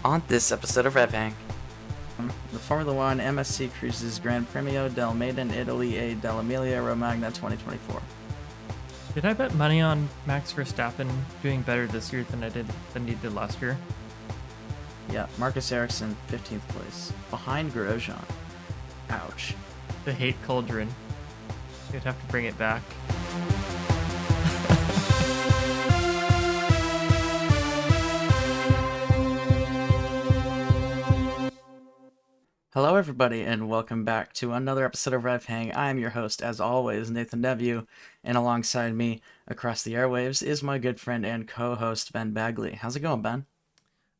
On this episode of RevHang, The Formula One MSC Cruises Gran Premio del Made in Italy e dell'Emilia Romagna 2024. Did I bet money on Max Verstappen doing better this year than he did last year? Yeah, Marcus Ericsson, 15th place, behind Grosjean. Ouch. The hate cauldron. You'd have to bring it back. Hello, everybody, and welcome back to another episode of RevHang. I am your host, as always, Nathan Devu, and alongside me across the airwaves is my good friend and co-host, Ben Bagley. How's it going, Ben?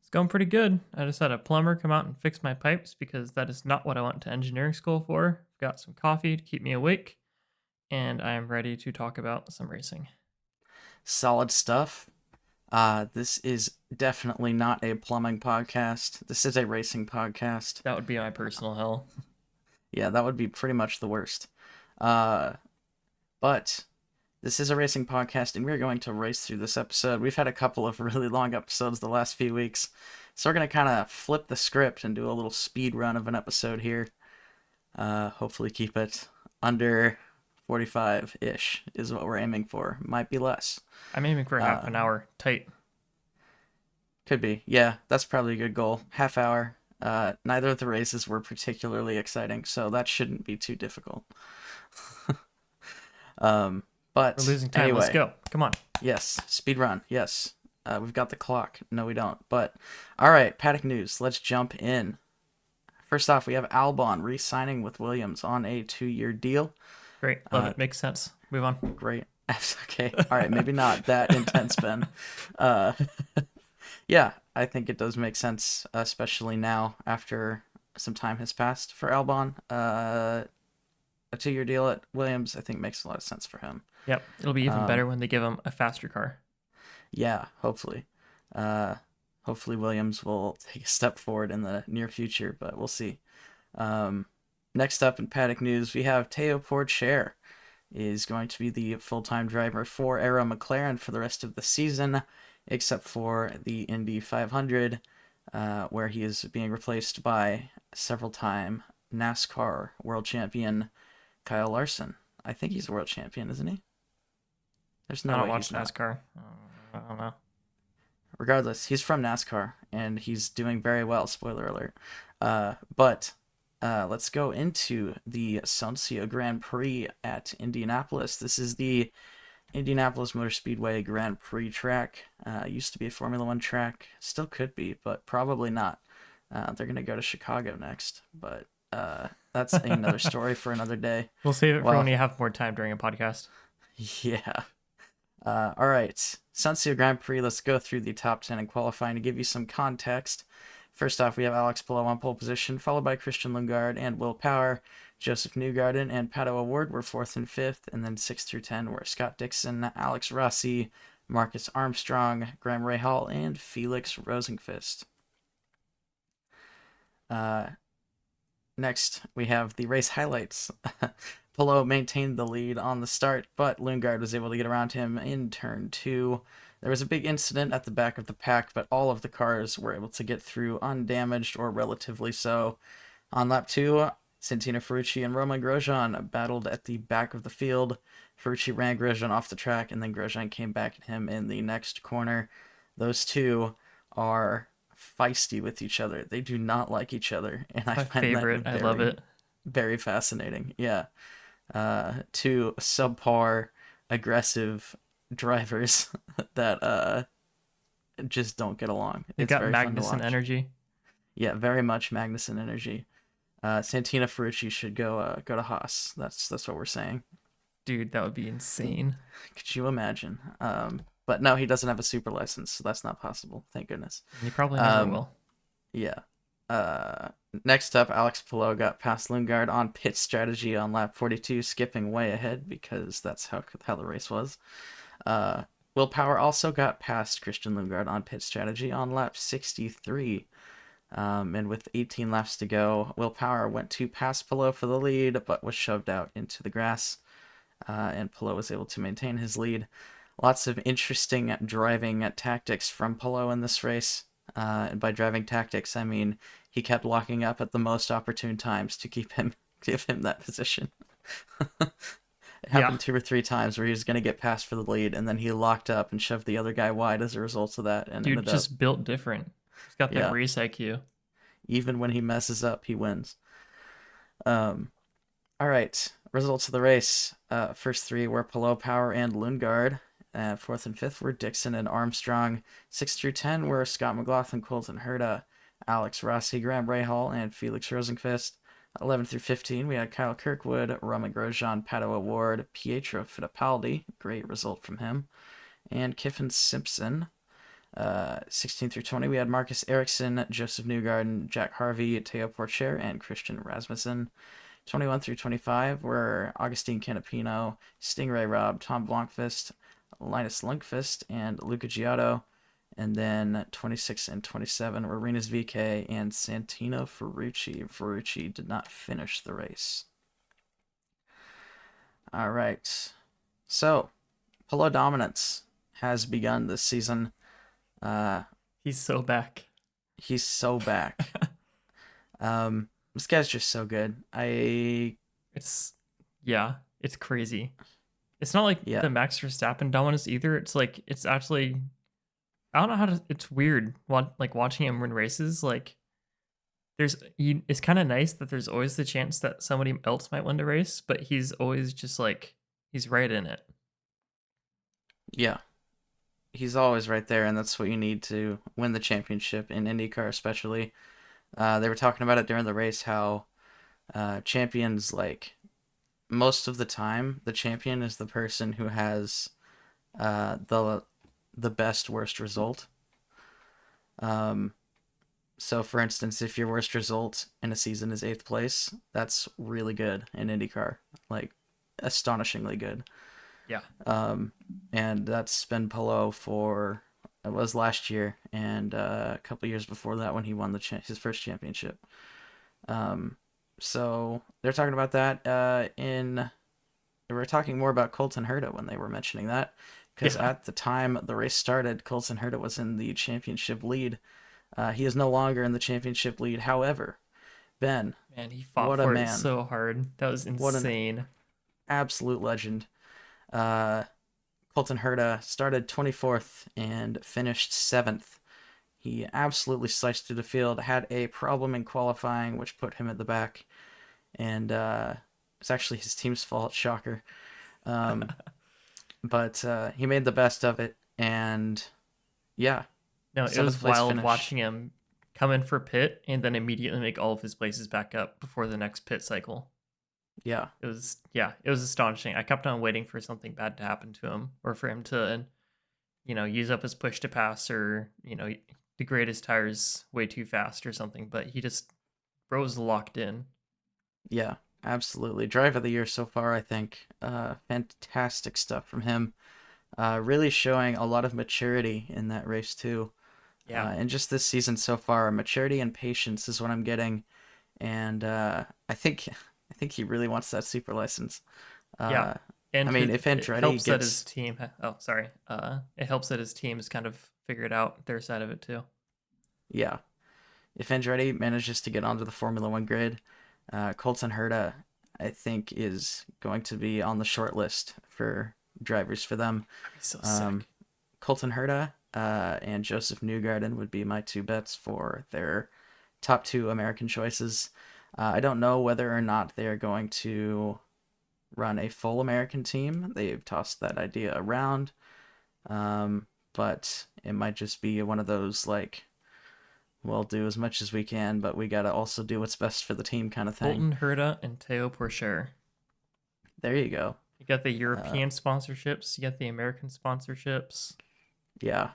It's going pretty good. I just had a plumber come out and fix my pipes because that is not what I went to engineering school for. Got some coffee to keep me awake, and I am ready to talk about some racing. Solid stuff. This is definitely not a plumbing podcast. This is a racing podcast. That would be my personal hell. Yeah, that would be pretty much the worst. But this is a racing podcast, and we're going to race through this episode. We've had a couple of really long episodes the last few weeks, so we're going to kind of flip the script and do a little speed run of an episode here. Hopefully keep it under 45-ish is what we're aiming for. Might be less. I'm aiming for half an hour tight. Could be. Yeah, that's probably a good goal. Half hour. Neither of the races were particularly exciting, so that shouldn't be too difficult. But We're losing time. anyway, Let's go. Come on. yes, speed run. Yes, we've got the clock. No, we don't. But all right, paddock news. Let's jump in. First off, we have Albon re-signing with Williams on a 2-year deal. Great. Love it. Makes sense. Move on. Great. Okay. All right. Maybe not that intense, Ben. Yeah, I think it does make sense, especially now after some time has passed for Albon. A 2-year deal at Williams, I think, makes a lot of sense for him. Yep. It'll be even better when they give him a faster car. Yeah, hopefully. Hopefully Williams will take a step forward in the near future, but we'll see. Next up in paddock news, we have Teo Porcher is going to be the full-time driver for Arrow McLaren for the rest of the season, except for the Indy 500, where he is being replaced by several-time NASCAR world champion Kyle Larson. I think he's a world champion, isn't he? There's no I don't way watch he's not. NASCAR. I don't know. Regardless, he's from NASCAR, and he's doing very well, spoiler alert. But let's go into the Sonsio Grand Prix at Indianapolis. This is the Indianapolis Motor Speedway Grand Prix track. Used to be a Formula One track. Still could be, but probably not. They're going to go to Chicago next, but that's another story for another day. We'll save it for when you have more time during a podcast. Yeah. All right. Sonsio Grand Prix, let's go through the top 10 in qualifying to give you some context. First off, we have Alex Palou on pole position, followed by Christian Lundgaard and Will Power. Joseph Newgarden and Pato O'Ward were 4th and 5th, and then 6 through 10 were Scott Dixon, Alex Rossi, Marcus Armstrong, Graham Rahal, and Felix Rosenqvist. Next, we have the race highlights. Palou maintained the lead on the start, but Lundgaard was able to get around him in turn 2. There was a big incident at the back of the pack, but all of the cars were able to get through undamaged or relatively so. On lap 2, Santino Ferrucci and Romain Grosjean battled at the back of the field. Ferrucci ran Grosjean off the track, and then Grosjean came back at him in the next corner. Those two are feisty with each other. They do not like each other, and I My find favorite. that I love it. very fascinating. Yeah. Two subpar, aggressive drivers that just don't get along. They It's got very fun to Magnussen watch. energy. Yeah, very much Magnussen energy. Santino Ferrucci should go to Haas. That's what we're saying. Dude, that would be insane. Could you imagine? But no, he doesn't have a super license, so that's not possible. Thank goodness. He probably never will. Yeah. Next up, Alex Palou got past Lundgaard on pit strategy on lap 42, skipping way ahead because that's how the race was. Will Power also got past Christian Lundgaard on pit strategy on lap 63. And with 18 laps to go, Will Power went to pass Palou for the lead, but was shoved out into the grass. And Palou was able to maintain his lead. Lots of interesting driving tactics from Palou in this race. And by driving tactics, I mean he kept locking up at the most opportune times to give him that position. It Yeah, happened 2 or 3 times where he was going to get passed for the lead, and then he locked up and shoved the other guy wide as a result of that, and dude ended up, just built different. He's got that yeah, race IQ. even when he messes up, he wins. Um, all right, results of the race. First three were Palou, Power, and Lundgaard. Fourth and fifth were Dixon and Armstrong. 6 through 10 were Scott McLaughlin, Colton Herta, Alex Rossi, Graham Rahal, and Felix Rosenqvist. 11 through 15, we had Kyle Kirkwood, Roman Grosjean, Pato Award, Pietro Fittipaldi. Great result from him. And Kiffin Simpson. 16 through 20, we had Marcus Ericsson, Joseph Newgarden, Jack Harvey, Teo Porcher, and Christian Rasmussen. 21 through 25 were Augustine Canapino, Stingray Robb, Tom Blomqvist, Linus Lundqvist, and Luca Giotto. And then 26 and 27 were Rinus VK and Santino Ferrucci. Ferrucci did not finish the race. All right. So, Polo dominance has begun this season. Uh, He's so back. he's so back. This guy's just so good. It's yeah, it's crazy. It's not like Yeah, the Max Verstappen dominance either. It's like it's actually I don't know how to. It's weird. Like watching him win races. Like it's kind of nice that there's always the chance that somebody else might win the race, but he's always just like he's right in it. yeah. He's always right there, and that's what you need to win the championship in IndyCar, especially. They were talking about it during the race how champions, like, most of the time, the champion is the person who has the best worst result. Um, so, for instance, if your worst result in a season is eighth place, that's really good in IndyCar, like astonishingly good. Yeah. Um, and that's been Polo for it was last year and a couple years before that when he won his first championship. Um, so they're talking about that in they were talking more about Colton Herta when they were mentioning that because Yeah. at the time the race started, Colton Herta was in the championship lead. He is no longer in the championship lead. However, Ben, Man, he fought what a for it man! so hard. That was What an insane. absolute legend. Uh, Colton Herta started 24th and finished 7th. He absolutely sliced through the field, had a problem in qualifying, which put him at the back, and it's actually his team's fault, shocker. Um, but he made the best of it, and yeah, No, it seventh was place wild finish. watching him come in for pit and then immediately make all of his places back up before the next pit cycle. Yeah, It was astonishing. I kept on waiting for something bad to happen to him or for him to, use up his push to pass or, degrade his tires way too fast or something, but he just froze locked in. yeah, absolutely. Drive of the year so far, I think. Fantastic stuff from him. Really showing a lot of maturity in that race too. Yeah. And just this season so far, maturity and patience is what I'm getting, and I think he really wants that super license. Yeah. Uh, I And mean, if it Andretti helps that his gets, team oh, sorry. It helps that his team has kind of figured out their side of it too. yeah, if Andretti manages to get onto the Formula One grid, Colton Herta, I think, is going to be on the short list for drivers for them. That'd be so Um, sick. Colton Herta and Joseph Newgarden would be my two bets for their top two American choices. I don't know whether or not they are going to run a full American team. They've tossed that idea around, um, but it might just be one of those like, we'll do as much as we can, but we gotta also do what's best for the team kind of thing. Colton Herta and Teo Porcher. There you go. You got the Uh, European sponsorships, you got the American sponsorships. yeah,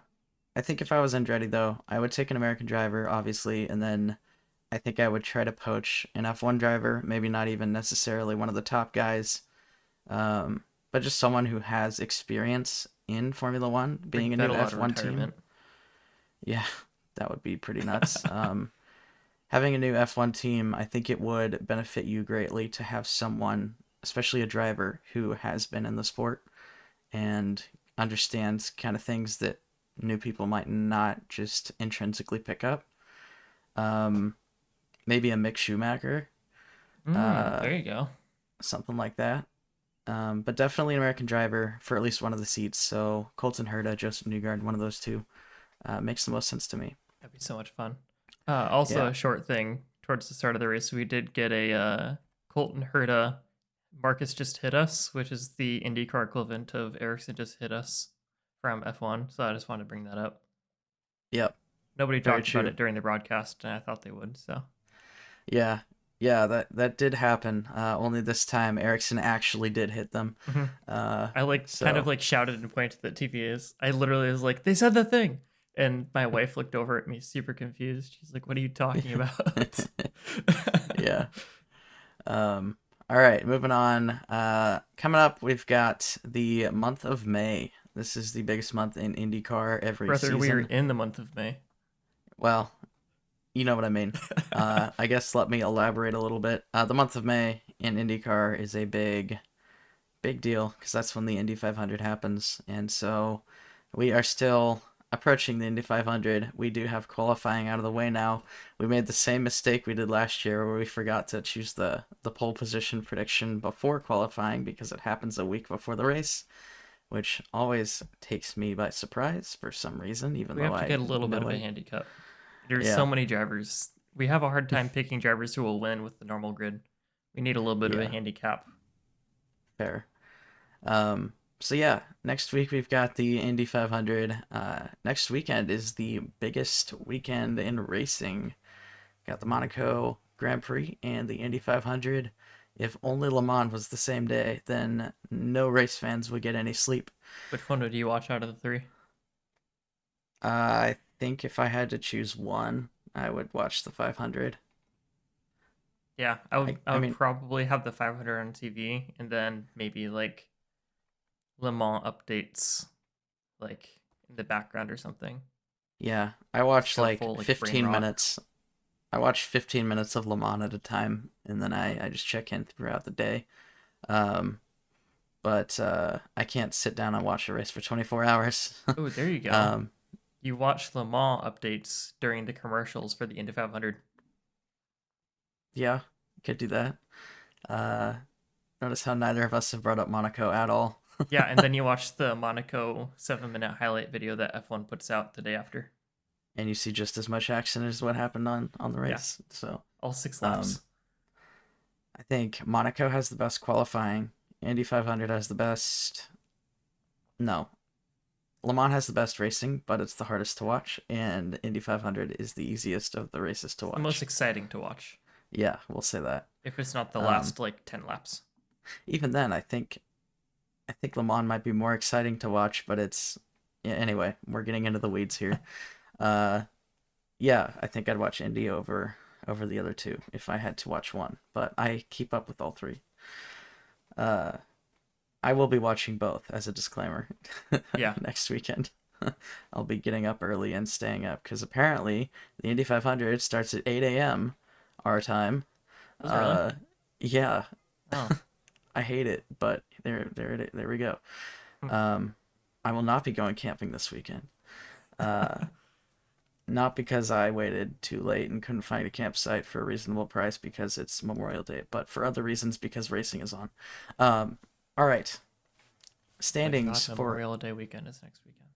I think if I was Andretti though, I would take an American driver, obviously, and then I think I would try to poach an F1 driver, maybe not even necessarily one of the top guys, but just someone who has experience in Formula One, Bring being a new Vettel out of F1 team. retirement. Yeah, that would be pretty nuts. Having a new F1 team, I think it would benefit you greatly to have someone, especially a driver, who has been in the sport and understands kind of things that new people might not just intrinsically pick up. Um, Maybe a Mick Schumacher, uh, There you go. something like that. But definitely an American driver for at least one of the seats. So Colton Herta, Joseph Newgarden, one of those two, makes the most sense to me. That'd be so much fun. Also, Yeah. a short thing towards the start of the race, we did get a Colton Herta. Marcus just hit us, which is the IndyCar equivalent of Ericsson just hit us from F1. So I just wanted to bring that up. Yep. Nobody Very talked about true. it during the broadcast, and I thought they would. So Yeah. Yeah, that did happen. Only this time Ericsson actually did hit them. Mhm. Uh, I kind of so shouted and pointed at the TVAs. I literally was like, "They said the thing," and my wife looked over at me, super confused. She's like, "What are you talking about?" yeah. Um, all right, moving on. Coming up, we've got the month of May. This is the biggest month in IndyCar every Brother, we are season. in the month of May. Well, you know what I mean. I guess let me elaborate a little bit. The month of May in IndyCar is a big deal because that's when the Indy 500 happens, and so we are still approaching the Indy 500. We do have qualifying out of the way now. We made the same mistake we did last year where we forgot to choose the pole position prediction before qualifying because it happens a week before the race, which always takes me by surprise for some reason, even We though have to I get a little bit know of a it. handicap. There's so Yeah, many drivers. We have a hard time picking drivers who will win with the normal grid. We need a little bit of a yeah, handicap. fair. So yeah, next week we've got the Indy 500. Next weekend is the biggest weekend in racing. Got the Monaco Grand Prix and the Indy 500. If only Le Mans was the same day, then no race fans would get any sleep. Which one would you watch out of the three? I think if I had to choose one, I would watch the 500. Yeah, I would. I, I I would mean, probably have the 500 on TV, and then maybe Le Mans updates, in the background or something. yeah, I Just watch go like full brain 15 rot. minutes. I watch 15 minutes of Le Mans at a time, and then I just check in throughout the day. Um, but I can't sit down and watch a race for 24 hours. Oh, there you go. um, You watch Le Mans updates during the commercials for the Indy 500. yeah, could do that. Uh, Notice how neither of us have brought up Monaco at all. Yeah, and then you watch the Monaco 7-minute highlight video that F1 puts out the day after. And you see just as much action as what happened on the Yeah, race. So all 6 laps. um, I think Monaco has the best qualifying. Indy 500 has the best. No, Le Mans has the best racing, but it's the hardest to watch, and Indy 500 is the easiest of the races to It's the most watch. exciting to watch. Yeah, we'll say that. If it's not the Um, last 10 laps. Even then, I think Le Mans might be more exciting to watch, but it's yeah, anyway. We're getting into the weeds here. Uh, yeah, I think I'd watch Indy over the other two if I had to watch one, but I keep up with all three. Uh, I will be watching both as a disclaimer Yeah. next weekend. I'll be getting up early and staying up because apparently the Indy 500 starts at 8 a.m. our time. Was it really? Uh, yeah, Oh. I hate it, but there we go. Hmm. Um, I will not be going camping this weekend. Uh, Not because I waited too late and couldn't find a campsite for a reasonable price because it's Memorial Day, but for other reasons because racing is on. Um, all right, Oh my God, standings for Memorial Day weekend is next weekend.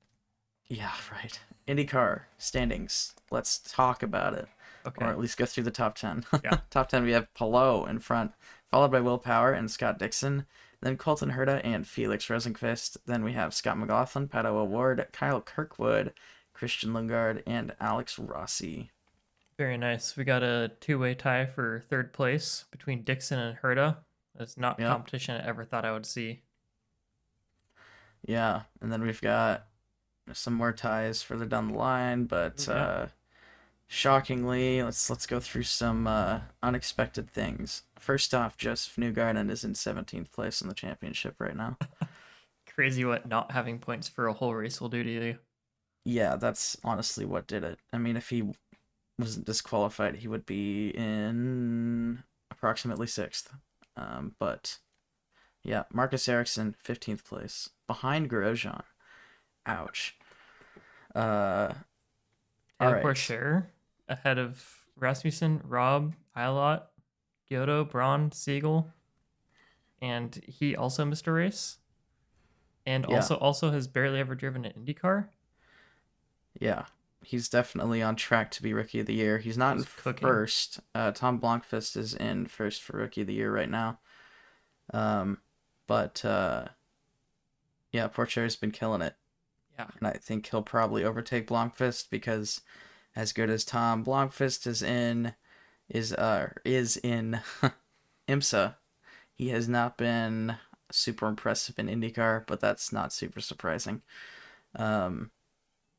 yeah, right. IndyCar standings. Let's talk about it, or Okay. at least go through the top 10. Yeah. Top 10. We have Palou in front, followed by Will Power and Scott Dixon. Then Colton Herta and Felix Rosenqvist. Then we have Scott McLaughlin, Pato O'Ward, Kyle Kirkwood, Christian Lundgaard, and Alex Rossi. Very nice. We got a two-way tie for third place between Dixon and Herta. That's not Yep. competition I ever thought I would see. Yeah, and then we've got some more ties further down the line, but Yeah. shockingly, let's go through some unexpected things. First off, Joseph Newgarden is in 17th place in the championship right now. Crazy what not having points for a whole race will do to you. Yeah, that's honestly what did it. I mean, if he wasn't disqualified, he would be in approximately sixth. But yeah, Marcus Ericsson, 15th place, behind Grosjean. Ouch. Uh, all Taylor right. Porcher ahead of Rasmussen, Rob, Ilott, Gyoto, Braun, Siegel, and he also missed a race, and Yeah, also has barely ever driven an IndyCar. yeah. He's definitely on track to be Rookie of the Year. He's not in He's cooking. first. Tom Blomqvist is in first for Rookie of the Year right now. Um, but yeah, Porcher's been killing it, Yeah. and I think he'll probably overtake Blomqvist because as good as Tom Blomqvist is in IMSA, he has not been super impressive in IndyCar, but that's not super surprising. Um,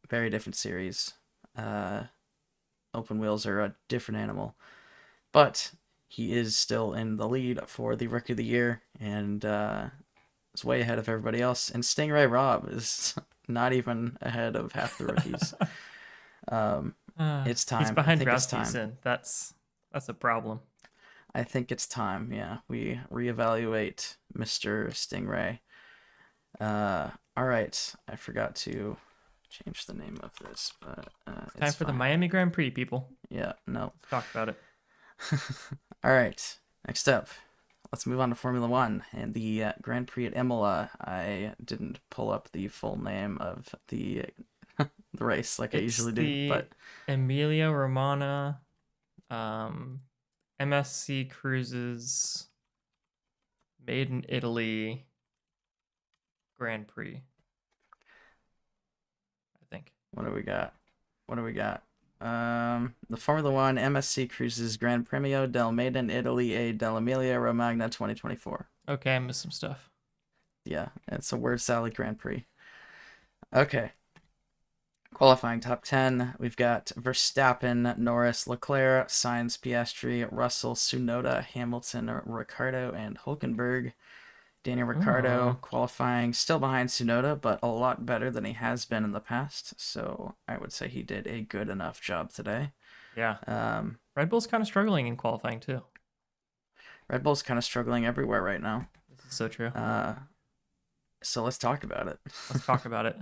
Very different series. Uh, Open wheels are a different animal, but he is still in the lead for the Rookie of the Year and is way ahead of everybody else. And Stingray Rob is not even ahead of half the rookies. Um, it's He's time. I behind think it's time. Rasmussen. That's a problem. I think it's time. Yeah, we reevaluate Mr. Stingray. All right. I forgot to change the name of this, but It's time it's for the fine. Miami Grand Prix, people. Yeah, no. Let's talk about it. All right. Next up, let's move on to Formula One and the Grand Prix at Imola. I didn't pull up the full name of the race like I It's usually do, the but Emilia Romagna um, MSC Cruises Made in Italy Grand Prix, I think. what do we got? What do we got? The Formula One MSC Cruises Gran Premio del Made in Italy e dell'Emilia Romagna 2024. Okay, I missed some stuff. Yeah, it's a word salad Grand Prix. Okay. Qualifying top 10, we've got Verstappen, Norris, Leclerc, Sainz, Piastri, Russell, Tsunoda, Hamilton, Ricciardo, and Hulkenberg. Daniel Ricciardo Oh, qualifying still behind Tsunoda, but a lot better than he has been in the past. So I would say he did a good enough job today. yeah. Um, Red Bull's kind of struggling in qualifying too. Red Bull's kind of struggling everywhere right now. This is so true. Uh, so let's talk about it. Let's talk about it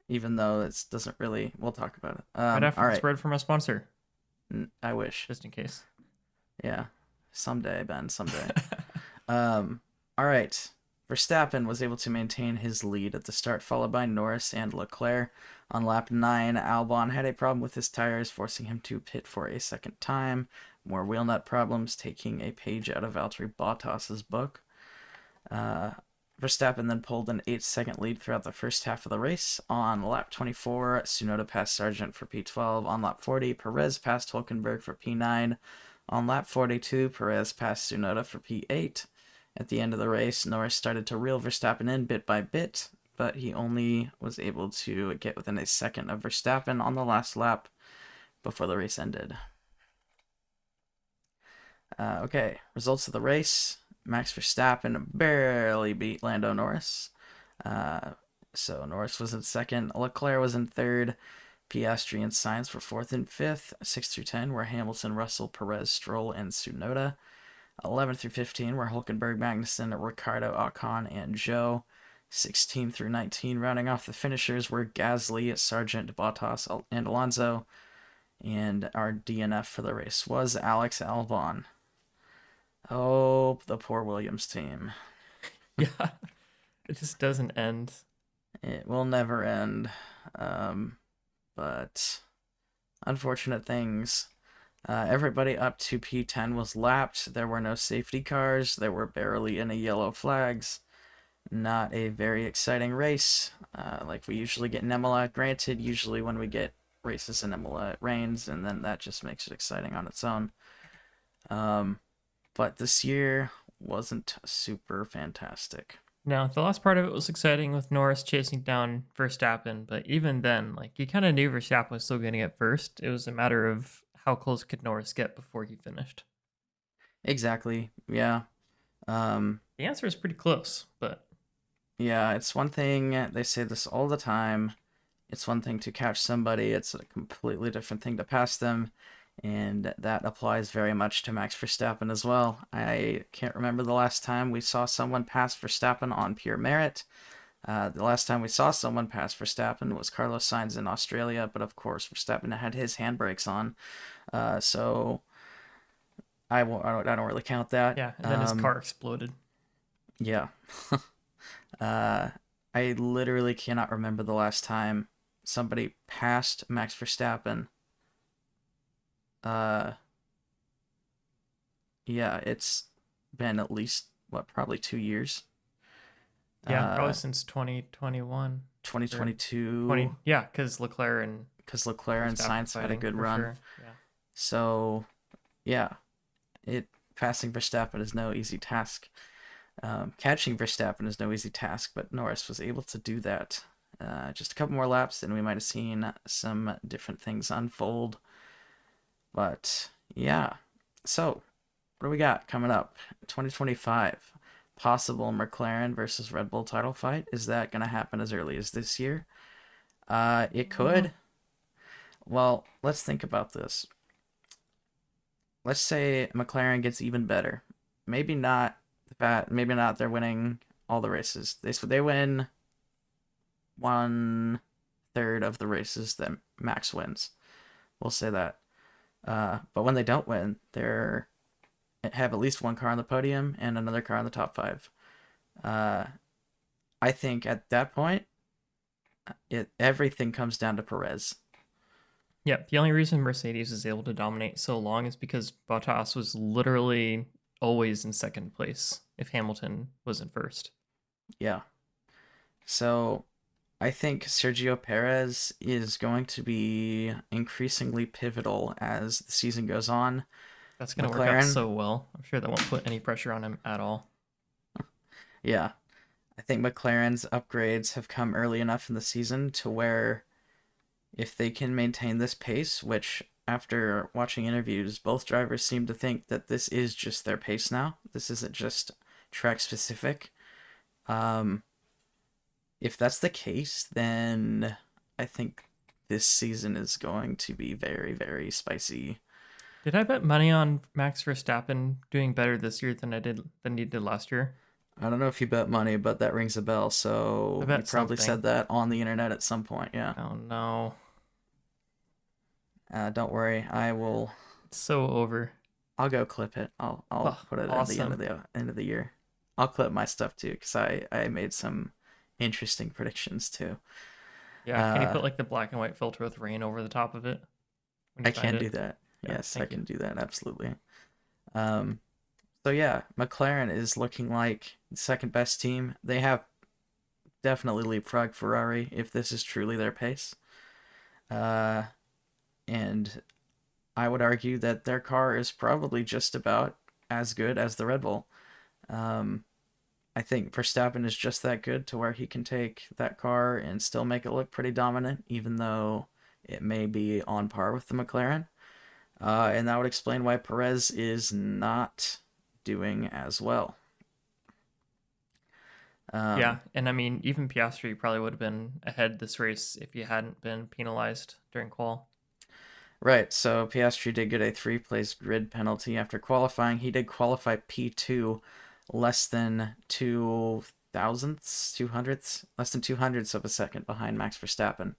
Even though it doesn't really, we'll talk about it. right after All this right. word from our sponsor, I wish. just in case. Yeah. Someday, Ben, someday. Um, all right. Verstappen was able to maintain his lead at the start, followed by Norris and Leclerc. On lap 9, Albon had a problem with his tires, forcing him to pit for a second time. More wheel nut problems, taking a page out of Valtteri Bottas's book. Uh, Verstappen then pulled an 8-second lead throughout the first half of the race. On lap 24, Tsunoda passed Sargent for P12. On lap 40, Perez passed Hulkenberg for P9. On lap 42, Perez passed Tsunoda for P8. At the end of the race, Norris started to reel Verstappen in bit by bit, but he only was able to get within a second of Verstappen on the last lap before the race ended. Okay, results of the race. Max Verstappen barely beat Lando Norris. Uh, so Norris was in second. Leclerc was in third. Piastri and Sainz were fourth and fifth. 6 through 10 were Hamilton, Russell, Perez, Stroll, and Tsunoda. 11 through 15 were Hulkenberg, Magnussen, Ricciardo, Ocon, and Zhou. 16 through 19, rounding off the finishers, were Gasly, Sargent, Bottas, and Alonso. And our DNF for the race was Alex Albon. Oh, the poor Williams team. Yeah, it just doesn't end. It will never end. But unfortunate things. Everybody up to P10 was lapped. There were no safety cars. There were barely any yellow flags. Not a very exciting race like we usually get in Imola. Granted, usually when we get races in Imola, it rains, and then that just makes it exciting on its own. But this year wasn't super fantastic. Now, the last part of it was exciting with Norris chasing down Verstappen, but even then, like you kind of knew Verstappen was still going to get first. It was a matter of how close could Norris get before he finished. Exactly. Yeah. Um, The answer is pretty close, but yeah, it's one thing, they say this all the time. It's one thing to catch somebody, it's a completely different thing to pass them. And that applies very much to Max Verstappen as well. I can't remember the last time we saw someone pass Verstappen on pure merit. The last time we saw someone pass Verstappen was Carlos Sainz in Australia, but of course Verstappen had his handbrakes on, so I don't really count that. Yeah, and then his car exploded. Yeah. uh, I literally cannot remember the last time somebody passed Max Verstappen. Uh, yeah, it's been at least what, probably 2 years. Yeah, probably Uh, since 2021 or 2022, 20. Yeah, because Leclerc and because Leclerc and Verstappen Sainz had a fighting good for run. sure. Yeah. So yeah, it passing Verstappen is no easy task. Catching Verstappen is no easy task, but Norris was able to do that. Just a couple more laps, and we might have seen some different things unfold. But yeah, so what do we got coming up? 2025, possible McLaren versus Red Bull title fight. Is that going to happen as early as this year? It Mm, could. Well, let's think about this. Let's say McLaren gets even better. Maybe not that. Maybe not. They're winning all the races. They win 1/3 of the races that Max wins. We'll say that. But when they don't win, they're have at least one car on the podium and another car in the top five. Uh, I think at that point, everything comes down to Perez. yeah, the only reason Mercedes is able to dominate so long is because Bottas was literally always in second place if Hamilton was in first. Yeah. So I think Sergio Perez is going to be increasingly pivotal as the season goes on. That's going to work out McLaren, so well. I'm sure that won't put any pressure on him at all. yeah, I think McLaren's upgrades have come early enough in the season to where if they can maintain this pace, which after watching interviews, both drivers seem to think that this is just their pace now. This isn't just track specific. Um, if that's the case, then I think this season is going to be very, very spicy. Did I bet money on Max Verstappen doing better this year than he did last year? I don't know if you bet money, but that rings a bell. I So you bet probably something. said that on the internet at some point. Yeah. Oh no. Don't worry. I will. It's so over. I'll go clip it. I'll Oh, put it at the awesome. end of the year. I'll clip my stuff too because I made some interesting predictions too. Yeah, can you Uh, put like the black and white filter with rain over the top of it when you I find can it? do that. Yeah, Yes, I thank you. can do that absolutely. Um, so yeah, McLaren is looking like the second best team. They have definitely leapfrogged Ferrari if this is truly their pace. Uh, and I would argue that their car is probably just about as good as the Red Bull. Um, I think Verstappen is just that good to where he can take that car and still make it look pretty dominant, even though it may be on par with the McLaren. And that would explain why Perez is not doing as well. Yeah, Um, and I mean, even Piastri probably would have been ahead this race if he hadn't been penalized during qual. right, so Piastri did get a three-place grid penalty after qualifying. He did qualify P2 less than 2 thousandths, less than 200ths of a second behind Max Verstappen.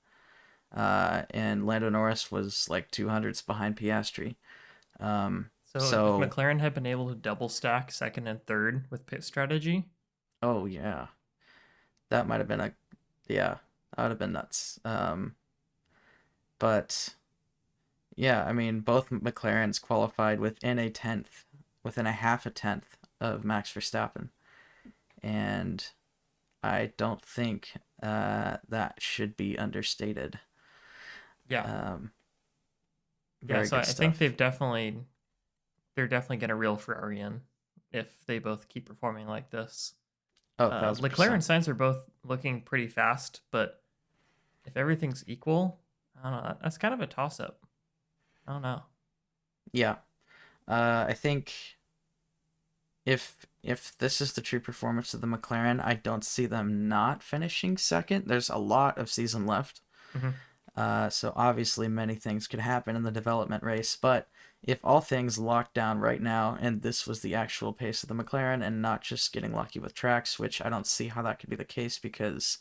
And Lando Norris was like 200ths behind Piastri. So if So, McLaren had been able to double stack second and third with pit strategy, oh yeah, that might have been yeah, that would have been nuts. But yeah, I mean, both McLarens qualified within a half a tenth of Max Verstappen, and I don't think that should be understated. yeah, Um, yeah. very So good I think stuff. they're definitely gonna reel Ferrari in if they both keep performing like this. Oh, 1000%. Leclerc and Sainz are both looking pretty fast, but if everything's equal, I don't know. That's kind of a toss up. I don't know. Yeah. I think if this is the true performance of the McLaren, I don't see them not finishing second. There's a lot of season left. Hmm. So obviously many things could happen in the development race, but if all things locked down right now, and this was the actual pace of the McLaren and not just getting lucky with tracks, which I don't see how that could be the case because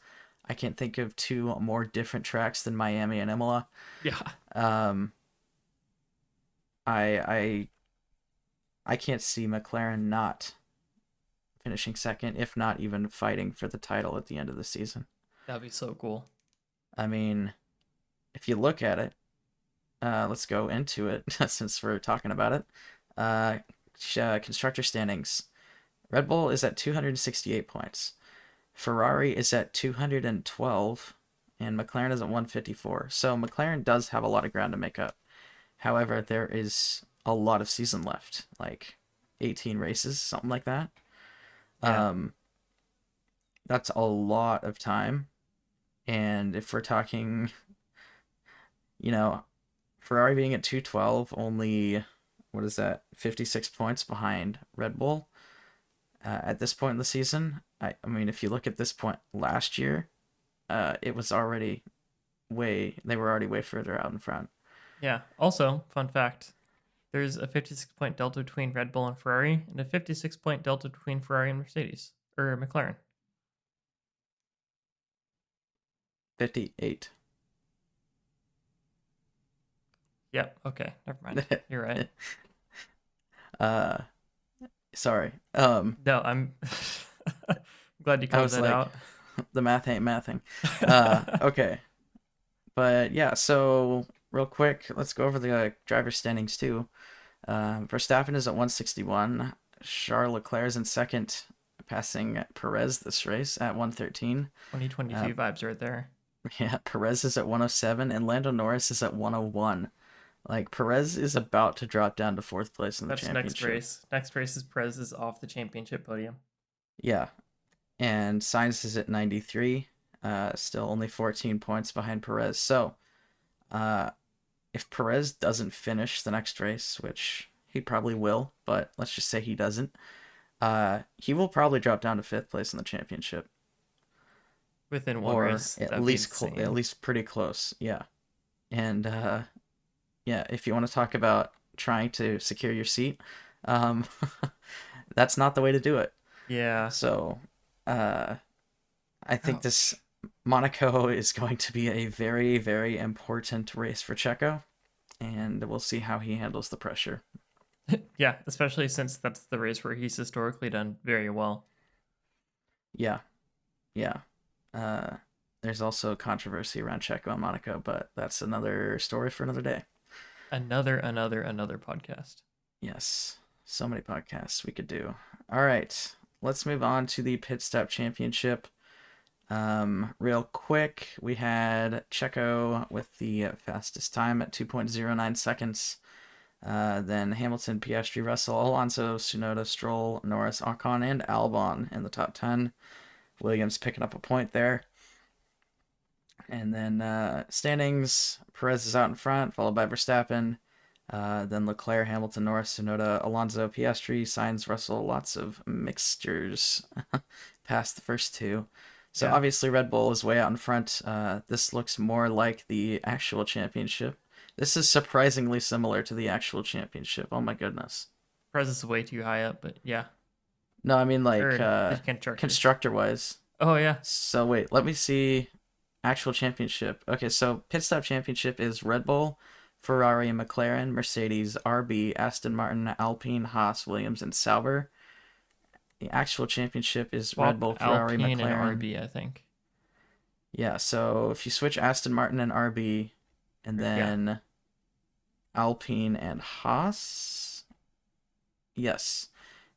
I can't think of two more different tracks than Miami and Imola. Yeah. Um, I I can't see McLaren not finishing second, if not even fighting for the title at the end of the season. That'd be so cool. I mean, if you look at it, let's go into it since we're talking about it. Uh, constructor standings. Red Bull is at 268 points. Ferrari is at 212, and McLaren is at 154. So McLaren does have a lot of ground to make up. However, there is a lot of season left, like 18 races, something like that. Yeah. Um, that's a lot of time. And if we're talking, you know, Ferrari being at 212, only, what is that, 56 points behind Red Bull at this point in the season. I mean, if you look at this point last year, it was already they were already way further out in front. Yeah. Also, fun fact, there's a 56-point delta between Red Bull and Ferrari, and a 56-point delta between Ferrari and Mercedes or McLaren. 58. Yep. Okay. Never mind. You're right. uh, sorry. No, I'm glad you I called was that like, out. the math ain't mathing. Okay. But yeah, so real quick, let's go over the driver standings too. Verstappen is at 161. Charles Leclerc is in second, passing Perez this race at 113. 2022 vibes right there. Yeah, Perez is at 107, and Lando Norris is at 101. Like, Perez is about to drop down to fourth place in the That's next championship. race. Next race is Perez is off the championship podium. Yeah, and Sainz is at 93, still only 14 points behind Perez. So, uh, if Perez doesn't finish the next race, which he probably will, but let's just say he doesn't, he will probably drop down to fifth place in the championship, Within one or race, at that'd be least at insane. least pretty close. Yeah, and yeah, if you want to talk about trying to secure your seat, um, that's not the way to do it. Yeah. So, uh, I think this Ouch. Monaco is going to be a very, very important race for Checo, and we'll see how he handles the pressure. Yeah, especially since that's the race where he's historically done very well. Yeah, yeah. Uh, there's also controversy around Checo and Monaco, but that's another story for another day. Another podcast. Yes, so many podcasts we could do. All right, let's move on to the pit stop championship. Real quick, we had Checo with the fastest time at 2.09 seconds. Then Hamilton, Piastri, Russell, Alonso, Tsunoda, Stroll, Norris, Ocon, and Albon in the top 10. Williams picking up a point there. And then standings, Perez is out in front, followed by Verstappen. Then Leclerc, Hamilton, Norris, Tsunoda, Alonso, Piastri, Sainz, Russell. Lots of mixtures past the first two. So Yeah. obviously Red Bull is way out in front. This looks more like the actual championship. This is surprisingly similar to the actual championship. Oh my goodness. Perez is way too high up, but yeah. No, I mean like Or the constructors. constructor wise. Oh yeah. So wait, let me see actual championship. Okay, so pit stop championship is Red Bull, Ferrari, McLaren, Mercedes, RB, Aston Martin, Alpine, Haas, Williams, and Sauber. The actual championship is Red Swap Bull, Ferrari, Alpine and McLaren. RB, I think. Yeah, so if you switch Aston Martin and RB, and Yeah. then Alpine and Haas, yes.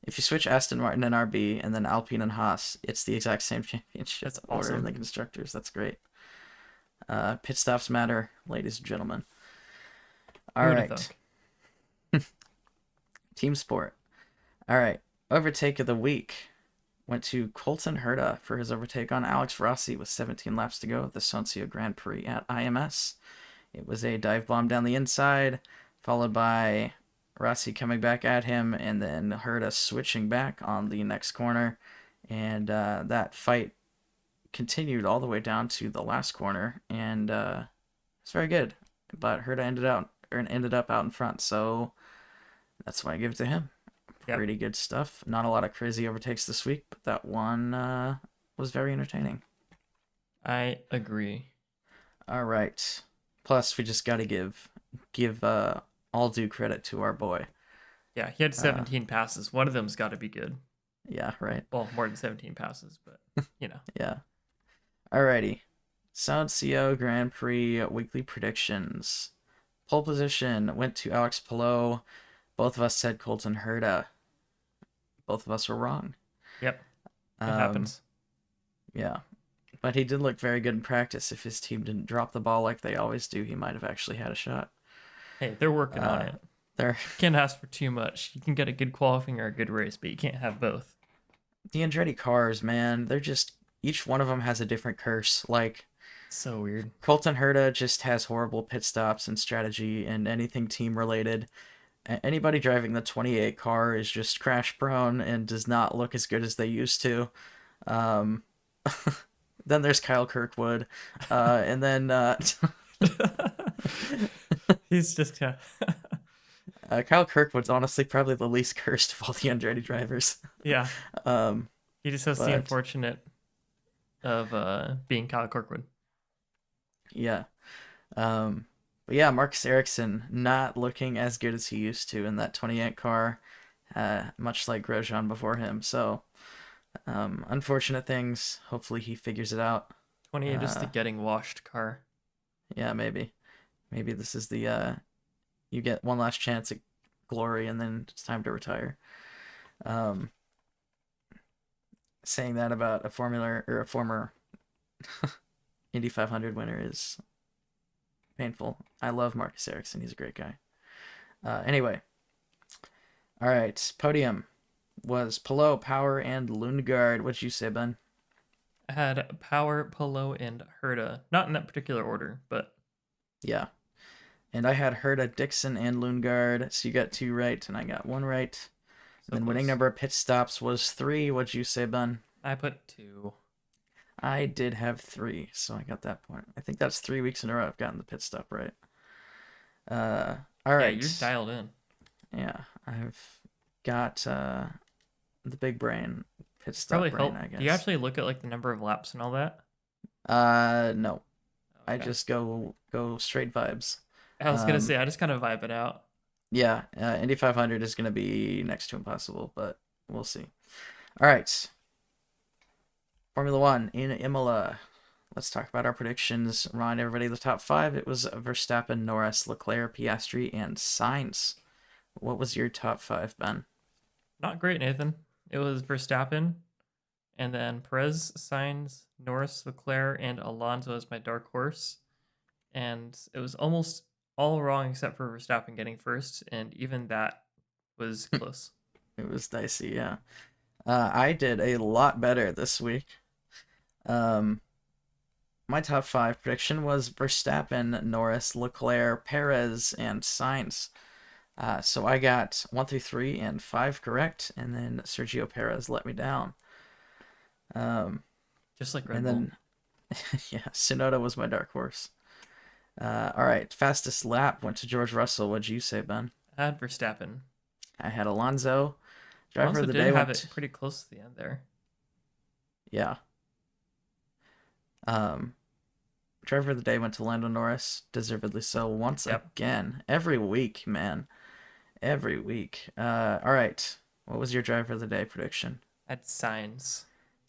If you switch Aston Martin and RB, and then Alpine and Haas, it's the exact same championship That's order in awesome. the constructors. That's great. Pit stops matter, ladies and gentlemen. Who All would have right, thunk? team sport. All right, overtake of the week went to Colton Herta for his overtake on Alex Rossi with 17 laps to go at the Sonsio Grand Prix at IMS. It was a dive bomb down the inside, followed by Rossi coming back at him, and then Herta switching back on the next corner, and that fight continued all the way down to the last corner, and it's very good. But Herta ended up out in front, so That's why I give it to him. Yep, Pretty good stuff. Not a lot of crazy overtakes this week, but that one was very entertaining. I agree. All right. Plus, we just got to give all due credit to our boy. Yeah, he had Uh, 17 passes. One of them's got to be good. yeah, right. Well, more than 17 passes, but you know. Yeah. Alrighty. Sonsio Grand Prix weekly predictions. Pole position went to Alex Palou. Both of us said Colton Herta. Both of us were wrong. Yep, it Um, happens. yeah. But he did look very good in practice. If his team didn't drop the ball like they always do, he might have actually had a shot. Hey, they're working on Uh, it. they're You can't ask for too much. You can get a good qualifying or a good race, but you can't have both. the Andretti cars, man. They're just each one of them has a different curse. Like So weird. Colton Herta just has horrible pit stops and strategy and anything team related. Anybody driving the 28 car is just crash prone and does not look as good as they used to. Um, then there's Kyle Kirkwood, and then He's just Kyle Kirkwood's honestly probably the least cursed of all the Andretti drivers. yeah. Um, He just has the but unfortunate of being Kyle Kirkwood. yeah, but yeah, Marcus Ericsson not looking as good as he used to in that 28 car, much like Grosjean before him. So unfortunate things. Hopefully he figures it out. 28 is the Uh, getting washed car. yeah, maybe this is the you get one last chance at glory and then it's time to retire. Um, saying that about a formula or a former Indy 500 winner is painful. I love Marcus Ericsson. He's a great guy. Anyway, all right. Podium was Palou, Power, and Lundgaard. What'd you say, Ben? I had Power, Polo, and Herta. Not in that particular order, but Yeah. And I had Herta, Dixon, and Lundgaard. So you got two right, and I got one right. And so then winning close. number of pit stops was three. What'd you say, Ben? I put 2. I did have three, so I got that point. I think that's 3 weeks in a row I've gotten the pit stop right. Uh, all Yeah, you're right. dialed in. Yeah, I've got the big brain, pit stop Probably brain, help. I Do you guess. actually look at like the number of laps and all that? No, I Okay. just go straight vibes. I was gonna Um, say I just kind of vibe it out. yeah, Indy 500 is gonna be next to impossible, but we'll see. All right, Formula One in Imola. Let's talk about our predictions. Remind everybody the top five. It was Verstappen, Norris, Leclerc, Piastri, and Sainz. What was your top five, Ben? Not great, Nathan. It was Verstappen, and then Perez, Sainz, Norris, Leclerc, and Alonso as my dark horse. And it was almost all wrong except for Verstappen getting first, and even that was close. It was dicey, yeah. I did a lot better this week. Um, my top five prediction was Verstappen, Norris, Leclerc, Perez, and Sainz. So I got 1 through 3 and 5 correct, and then Sergio Perez let me down. Um, Just like and Red Bull. then, yeah, Sonoda was my dark horse. All right, fastest lap went to George Russell. What'd you say, Ben? I had Verstappen. I had Alonso. Driver Alonso of the did day have went, it pretty close to the end there. yeah. Um, Driver of the day went to Lando Norris, deservedly so once Yep. again. Every week, man. Every week. All right. What was your driver of the day prediction? I had Sainz.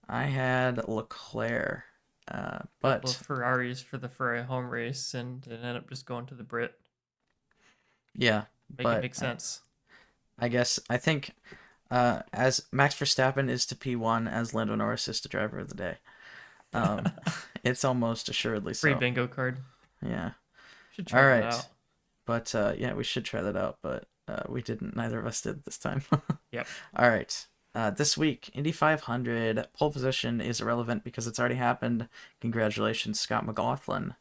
I had Leclerc. Couple of But Ferraris for the Ferrari home race, and it ended up just going to the Brit. yeah, Make it but make sense. I guess I think as Max Verstappen is to P1 as Lando Norris is to driver of the day. Um, it's almost assuredly Free so. bingo card. Yeah. Should try All that right. out. But yeah, we should try that out, but we didn't. Neither of us did this time. Yep. All right. This week, Indy 500 pole position is irrelevant because it's already happened. Congratulations, Scott McLaughlin.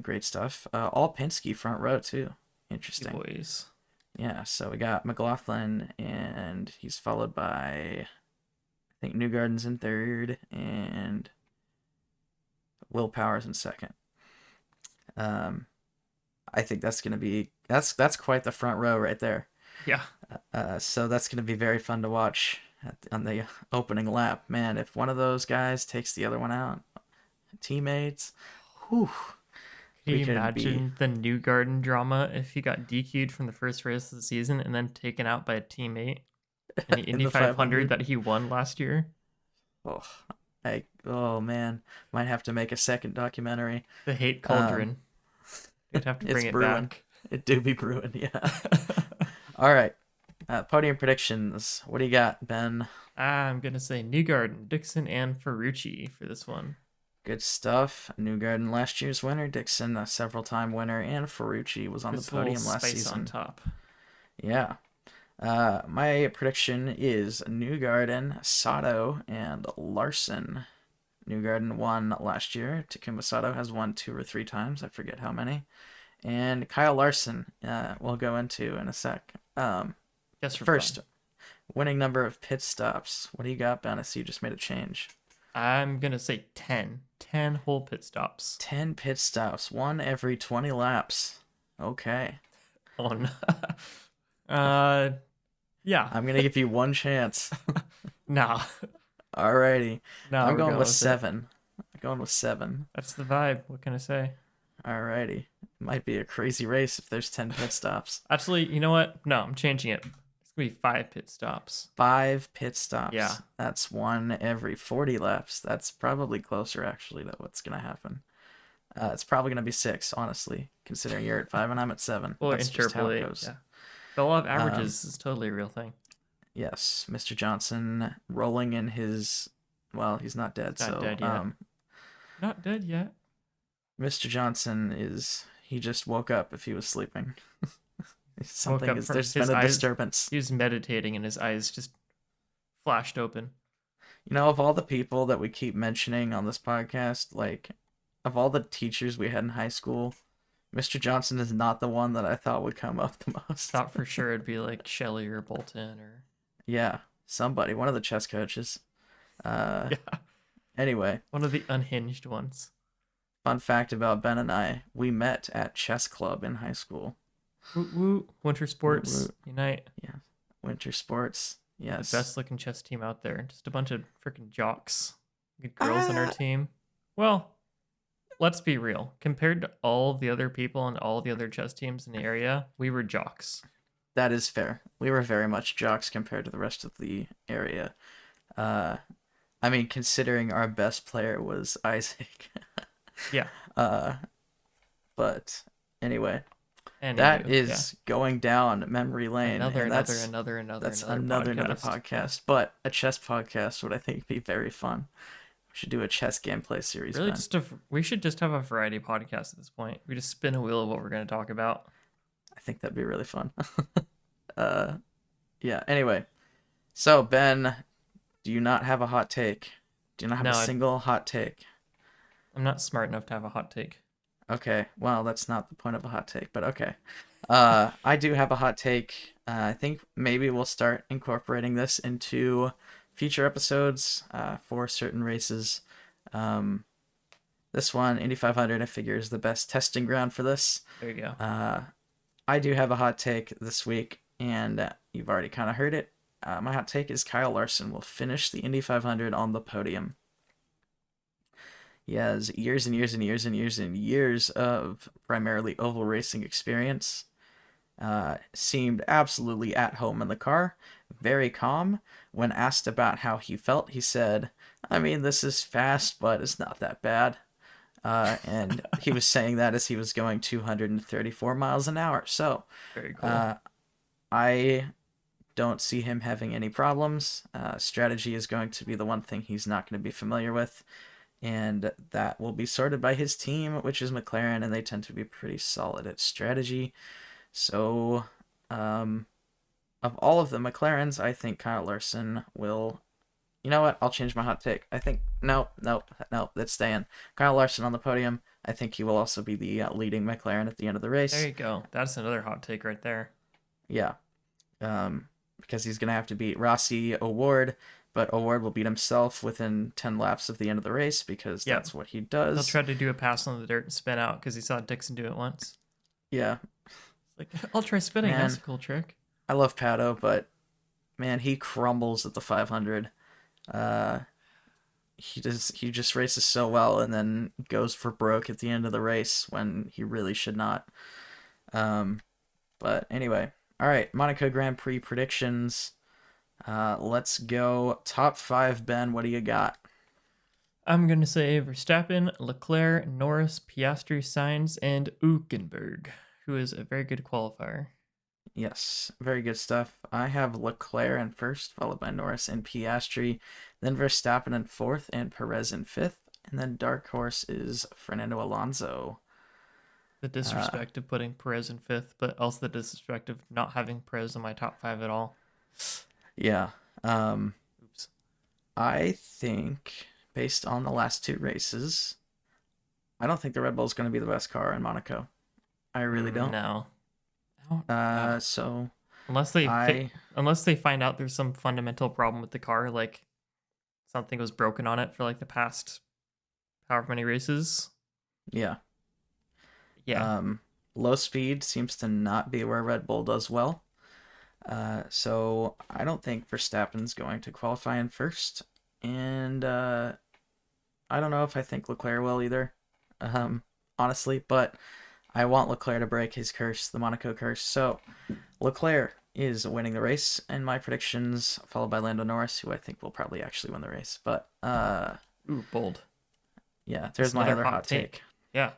Great stuff. All Penske front row too. You Interesting. boys. Yeah, so we got McLaughlin, and he's followed by I think Newgarden's in third, and Will Powers in second. Um, I think that's gonna be that's quite the front row right there. Yeah. So that's going to be very fun to watch on the opening lap. Man, if one of those guys takes the other one out, teammates, whew, Can we you could be. imagine the New Garden drama if he got DQ'd from the first race of the season and then taken out by a teammate in the In Indy the 500 500. that he won last year? Oh, oh man, might have to make a second documentary. The hate Um, cauldron. They'd have to it's bring it brewing. back. It do be brewing, yeah. All right. Podium predictions. What do you got, Ben? I'm gonna say New Garden, Dixon, and Ferrucci for this one. Good stuff. Newgarden last year's winner, Dixon a several-time winner, and Ferrucci was on the Just a little podium last spice on season. top. Yeah. My prediction is Newgarden, Sato, and Larson. Newgarden won last year. Takuma Sato has won 2 or 3 times. I forget how many. And Kyle Larson, we'll go into in a sec. Just for First, fun. winning number of pit stops. What do you got, Ben? I see you just made a change. I'm gonna say 10. 10 whole pit stops. 10 pit stops, one every 20 laps. Okay. Oh no. uh yeah. I'm going to give you one chance. No. Alrighty. No, I'm we're going going with with it. 7. I'm going with 7. That's the vibe. What can I say? Alrighty. Might be a crazy race if there's 10 pit stops. Actually, you know what? No, I'm changing it. It's gonna be 5 pit stops. 5 pit Yeah. stops. That's one every 40 laps. That's probably closer, actually, to what's going to happen. It's probably going to be 6, honestly, considering you're at 5 and I'm at 7. We'll That's just how it interpolate. goes. Yeah. The law of Um, averages is totally a real thing. yes, Mr. Johnson rolling in his. Well, he's not dead, Not so dead yet. Not dead yet. Mr. Johnson is. He just woke up if he was sleeping. Woke Something up is. from There's been his a eyes. disturbance. He was meditating and his eyes just flashed open. You know, of all the people that we keep mentioning on this podcast, like, of all the teachers we had in high school, Mr. Johnson is not the one that I thought would come up the most. Thought for sure it'd be like Shelly or Bolton or Yeah, somebody, one of the chess coaches. Uh, yeah, anyway, one of the unhinged ones. fun fact about Ben and I: we met at chess club in high school. Woo woo. Winter Woot sports woot. unite. Yeah, winter sports. The Yes. best looking chess team out there. Just a bunch of freaking jocks. Good girls on our Ah, team. Well, let's be real. Compared to all the other people and all the other chess teams in the area, we were jocks. that is fair. We were very much jocks compared to the rest of the area. Uh, I mean, considering our best player was Isaac. Yeah. uh, but anyway, that Anywho, yeah. is going down memory lane, Another, and another, that's another, another, that's another another podcast. podcast. But a chess podcast would I think be very fun. We should do a chess gameplay series, Really, Ben. we should just have a variety podcast at this point. We just spin a wheel of what we're going to talk about. I think that'd be really fun. uh, yeah. Anyway, so Ben, do you not have a hot take? Do you not have No, a single hot take? I'm not smart enough to have a hot take. Okay, well, that's not the point of a hot take, but okay. I do have a hot take. I think maybe we'll start incorporating this into future episodes for certain races. Um, this one, Indy 500, I figure is the best testing ground for this. There you go. I do have a hot take this week, and you've already kind of heard it. My hot take is Kyle Larson will finish the Indy 500 on the podium. He has years and years and years and years and years of primarily oval racing experience. Seemed absolutely at home in the car, very calm. When asked about how he felt, he said, I mean, this is fast, but it's not that bad. And he was saying that as he was going 234 miles an hour. So Very cool. I don't see him having any problems. Strategy is going to be the one thing he's not going to be familiar with. And that will be sorted by his team, which is McLaren, and they tend to be pretty solid at strategy. So, of all of the McLarens, I think Kyle Larson will. You know what? I'll change my hot take. I think no, that's staying. Kyle Larson on the podium. I think he will also be the leading McLaren at the end of the There race. you go. That's another hot take right there. Yeah, because he's gonna have to beat Rossi Award, but Award will beat himself within 10 laps of the end of the race because Yep. that's what he He'll does. try to do a pass on the dirt and spin out because he saw Dixon do it once. Yeah, Like, I'll try spinning. man. That's a cool trick. I love Pato, but man, he crumbles at the 500. Uh, he just races so well and then goes for broke at the end of the race when he really should not. Um, but anyway, all right, Monaco Grand Prix predictions. Let's go top five. Ben, what do you got? I'm going to say Verstappen, Leclerc, Norris, Piastri, Sainz, and Hülkenberg, who is a very good qualifier. Yes, very good stuff. I have Leclerc in first, followed by Norris and Piastri, then Verstappen in fourth, and Perez in fifth, and then dark horse is Fernando Alonso. The Uh, disrespect of putting Perez in fifth, but also the disrespect of not having Perez in my top five at all. yeah. Um, Oops. I think based on the last two races, I don't think the Red Bull is going to be the best car in Monaco. I really don't. No. No. So Unless they I unless they find out there's some fundamental problem with the car, like something was broken on it for like the past however many races. yeah. Yeah. Um, Low speed seems to not be where Red Bull does well. So I don't think Verstappen's going to qualify in first, and I don't know if I think Leclerc will either. Um, Honestly, but I want Leclerc to break his curse, the Monaco curse. So Leclerc is winning the race, and my predictions, followed by Lando Norris, who I think will probably actually win the race. But Ooh, bold. yeah, That's there's my another other hot hot take. take. Yeah.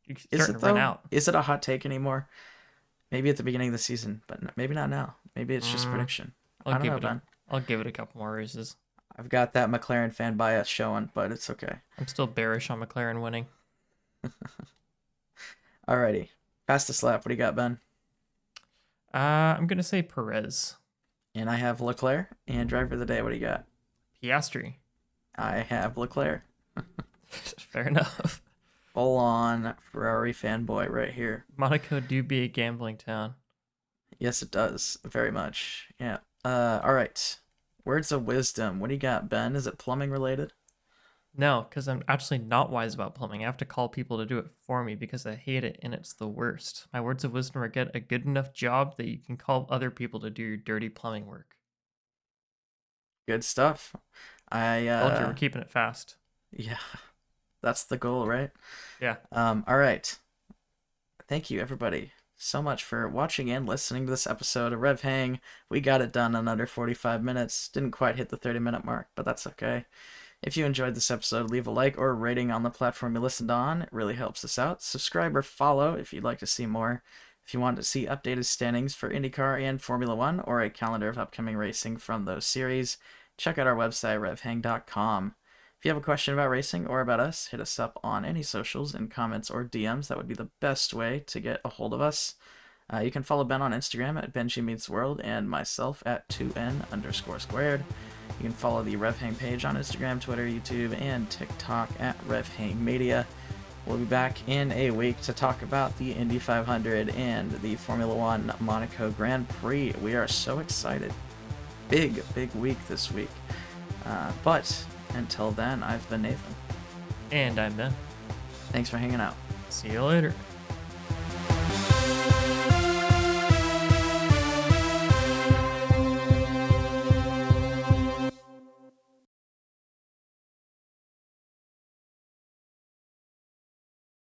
You're Is starting it to run though? out. Is it a hot take anymore? Maybe at the beginning of the season, but maybe not now. Maybe it's just Mm, prediction. I'll I don't give know, it a Ben. I'll give it a couple more races. I've got that McLaren fan bias showing, but it's okay. I'm still bearish on McLaren winning. Alrighty. Fastest lap. What do you got, Ben? I'm gonna say Perez. And I have Leclerc. And driver of the day. What do you got? Piastri. I have Leclerc. Fair enough. Full on Ferrari fanboy right here. Monaco do be a gambling town. Yes, it does. Very much. Yeah. Alright. Words of wisdom. What do you got, Ben? Is it plumbing related? No, because I'm actually not wise about plumbing. I have to call people to do it for me because I hate it and it's the worst. My words of wisdom are get a good enough job that you can call other people to do your dirty plumbing work. Good stuff. I Told you we're keeping it fast. Yeah, that's the goal, right? Yeah. All right. Thank you, everybody, so much for watching and listening to this episode of RevHang. We got it done in under 45 minutes. Didn't quite hit the 30-minute mark, but that's okay. If you enjoyed this episode, leave a like or a rating on the platform you listened on. It really helps us out. Subscribe or follow if you'd like to see more. If you want to see updated standings for IndyCar and Formula One or a calendar of upcoming racing from those series, check out our website, revhang.com. If you have a question about racing or about us, hit us up on any socials in comments or DMs. That would be the best way to get a hold of us. You can follow Ben on Instagram at BenjiMeetsWorld and myself at 2n_squared. You can follow the RevHang page on Instagram, Twitter, YouTube, and TikTok at RevHang Media. We'll be back in a week to talk about the Indy 500 and the Formula One Monaco Grand Prix. We are so excited. Big week this week. But until then, I've been Nathan. And I'm Ben. Thanks for hanging out. See you later.